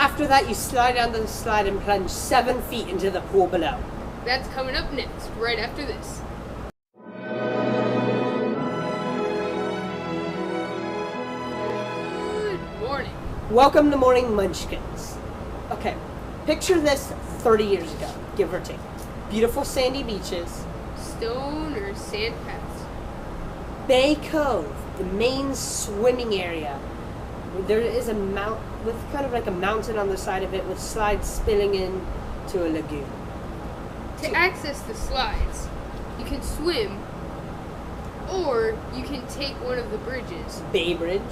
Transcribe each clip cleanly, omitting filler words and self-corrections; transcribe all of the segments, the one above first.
After that, you slide down the slide and plunge 7 feet into the pool below. That's coming up next, right after this. Good morning. Welcome to Morning Munchkins. Okay, picture this 30 years ago, give or take. Beautiful sandy beaches. Stone or sand paths? Bay Cove, the main swimming area. There is a mount with kind of like a mountain on the side of it with slides spilling into a lagoon. To access the slides, you can swim, or you can take one of the bridges. Bay Bridge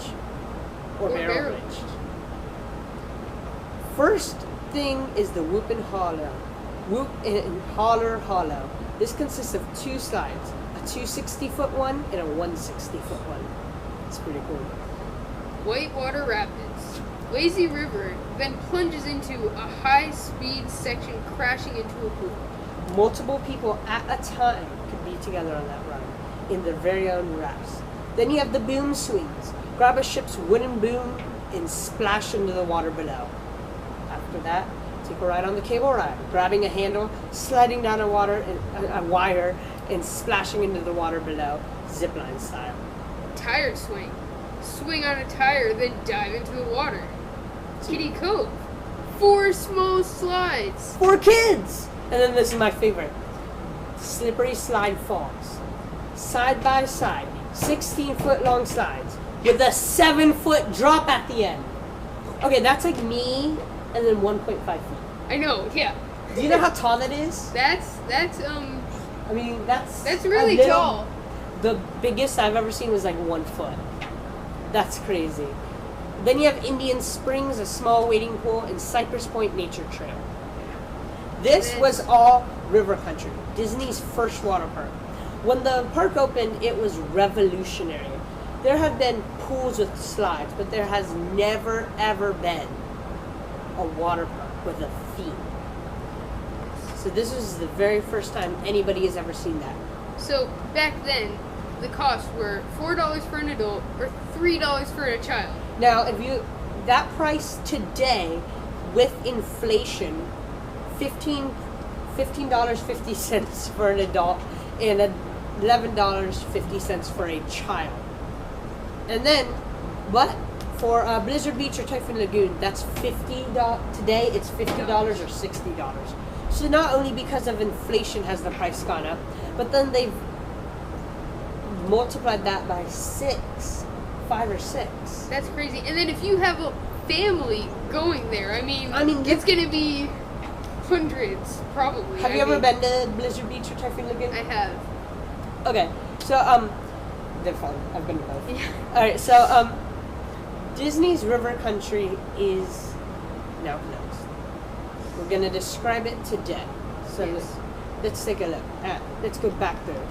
or Barrel Bridge. Bridge. First thing is the Whoop and Hollow. Whoop and Holler Hollow. This consists of 2 slides, a 260-foot one and a 160-foot one. It's pretty cool. Whitewater Rapids. Lazy River then plunges into a high-speed section, crashing into a pool. Multiple people at a time could be together on that ride in their very own rafts. Then you have the boom swings. Grab a ship's wooden boom and splash into the water below. After that, take a ride on the cable ride, grabbing a handle, sliding down a wire, and splashing into the water below, zipline style. Tire swing. Swing on a tire, then dive into the water. Kitty Cove. 4 small slides. For kids! And then this is my favorite. Slippery Slide Falls. Side by side, 16-foot long slides with a 7-foot drop at the end. Okay, that's like me and then 1.5 feet. I know, yeah. Do you know how tall that is? That's I mean, that's really tall. The biggest I've ever seen was like 1 foot. That's crazy. Then you have Indian Springs, a small wading pool, and Cypress Point Nature Trail. This was all river country, Disney's first water park. When the park opened, it was revolutionary. There have been pools with slides, but there has never, ever been a water park with a theme. So this was the very first time anybody has ever seen that. So back then, the costs were $4 for an adult or $3 for a child. Now, that price today, with inflation, $15.50 for an adult and $11.50 for a child. And then, what? For Blizzard Beach or Typhoon Lagoon, that's $50. Today, it's $50 or $60. So not only because of inflation has the price gone up, but then they've multiplied that by 5 or 6. That's crazy. And then if you have a family going there, I mean it's going to be hundreds, probably. Have you ever been to Blizzard Beach or Typhoon Lagoon? I have. Okay, so, they're fun. I've been to both. Yeah. Alright, so, Disney's river country is now closed. We're going to describe it today. So Yes. let's take a look at, let's go back there.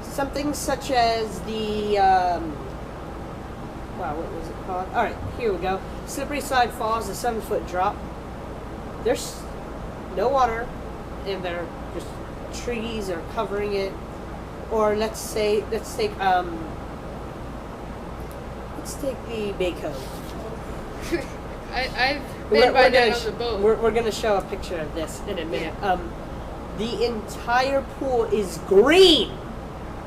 Something such as the, wow, what was it called? Alright, here we go. Slippery Slide Falls, a 7-foot drop. There's no water, and they're just trees are covering it. Or let's take the Bay Cove. I've been by that on the boat. We're going to show a picture of this in a minute. Yeah. The entire pool is green.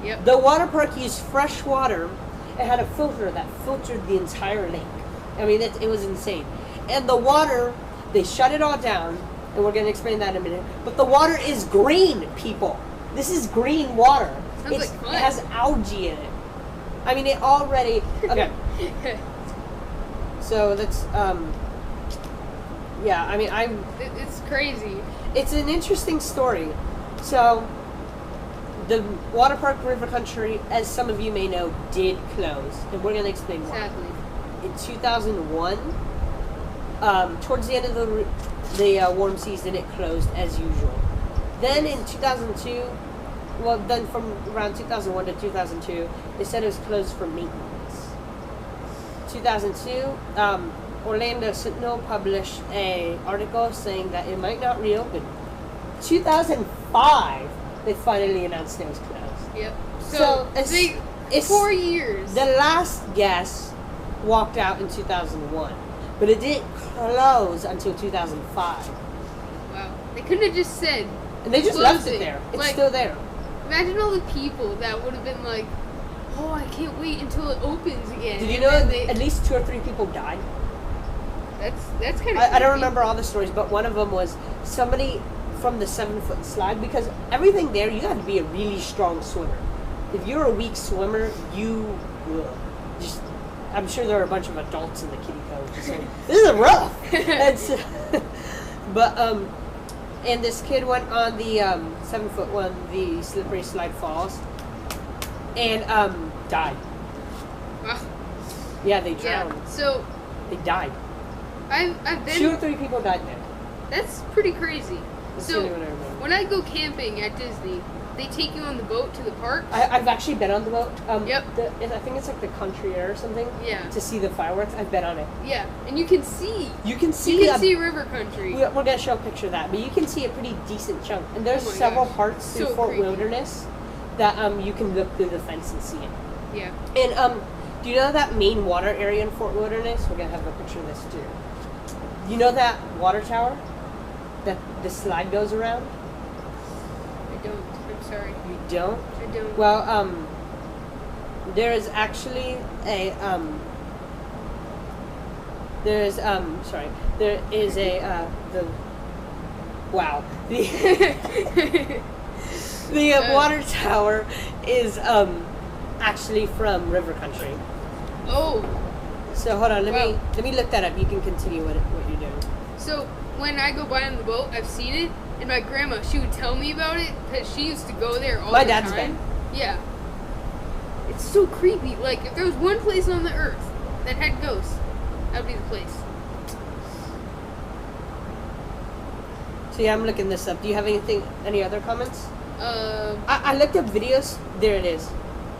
Yep. The water park used fresh water. It had a filter that filtered the entire lake. I mean, it was insane. And the water, they shut it all down, and we're going to explain that in a minute. But the water is green, people. This is green water. Sounds like fun. It has algae in it. I mean, it already... Okay. So that's, yeah, I mean, It's crazy. It's an interesting story. So, the water park River Country, as some of you may know, did close. And we're going to explain why. Sadly. In 2001, towards the end of the warm season, it closed as usual. Then in 2002, well, then from around 2001 to 2002, they said it was closed for maintenance. 2002, Orlando Sentinel published an article saying that it might not reopen. 2005, they finally announced it was closed. Yep. So it's 4 years. The last guest walked out in 2001. But it didn't close until 2005. Wow. They couldn't have just said. And they just close left it there. It's like, still there. Imagine all the people that would have been like, oh, I can't wait until it opens again. Did you know at least 2 or 3 people died? That's kind of. I don't remember all the stories, but one of them was somebody from the 7-foot slide, because everything there, you got to be a really strong swimmer. If you're a weak swimmer, you just. I'm sure there are a bunch of adults in the kiddie cove just saying, "This is rough." But and this kid went on the 7-foot one, the slippery slide falls, and died. Wow. Yeah, they drowned. Yeah. So they died. I've been. 2 or 3 people died there. That's pretty crazy. That's So the only one I remember. when I go camping at Disney, they take you on the boat to the park. I've actually been on the boat. Yep. I think it's like the country air or something. Yeah. To see the fireworks. I've been on it. Yeah, and you can see. You can see. You can see river country. We're gonna show a picture of that, but you can see a pretty decent chunk. And there's Oh my several gosh. parts So through Fort creepy. Wilderness that you can look through the fence and see it. Yeah. And do you know that main water area in Fort Wilderness? We're gonna have a picture of this too. You know that water tower that the slide goes around? I don't. I'm sorry. You don't? I don't. Well, there is actually a there is a the wow the the water tower is actually from River Country. Oh. So hold on, let Wow. me look that up. You can continue what you're doing. So when I go by on the boat, I've seen it, and my grandma, she would tell me about it because she used to go there all My the dad's time. been. Yeah. It's so creepy. Like if there was one place on the earth that had ghosts, that would be the place. So yeah, I'm looking this up. Do you have any other comments? Um. I looked up videos. There it is.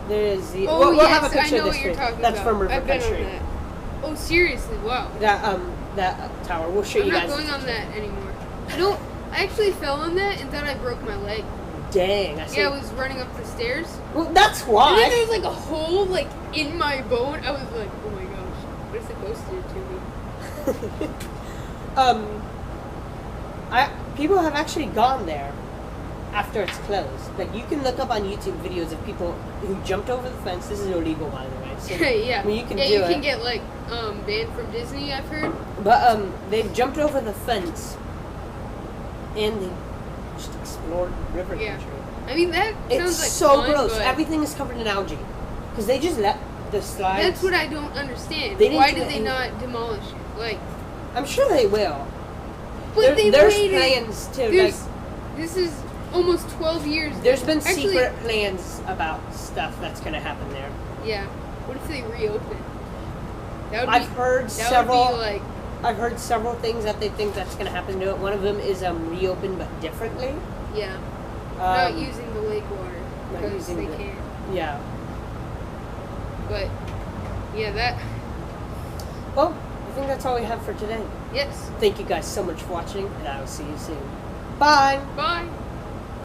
There is the. Oh we'll yes, have a I picture know of this what you're for- talking That's about. from River I've been Country. on that. Oh seriously? Wow. That tower. We'll show I'm you not guys. going on that anymore. No, I actually fell on that and thought I broke my leg. Dang, I see. Yeah, I was running up the stairs. Well, that's And then why. there was like a hole like in my bone. I was like, oh my gosh, what is it supposed to do to me? People have actually gone there after it's closed. Like you can look up on YouTube videos of people who jumped over the fence. This is illegal, by the way. So, Yeah. I mean, you can yeah, do you it. can get like banned from Disney, I've heard. But they jumped over the fence and they just explored River Yeah. Country. I mean that It's sounds like so fun, gross. but Everything is covered in algae because they just let the slides. that's what I don't understand. They didn't Why do did they any- not demolish it? Like, I'm sure they will. but There's waited. plans to like. This is almost 12 years. There's been Actually, secret plans about stuff that's going to happen there. Yeah. What if they reopen? That would I've heard that several. Would be like, I've heard several things that they think that's going to happen to it. One of them is reopen but differently. yeah, not Um, using the lake water not because using they the- can't. Yeah. But yeah, that. Well, I think that's all we have for today. Yes. Thank you guys so much for watching, and I will see you soon. Bye. Bye.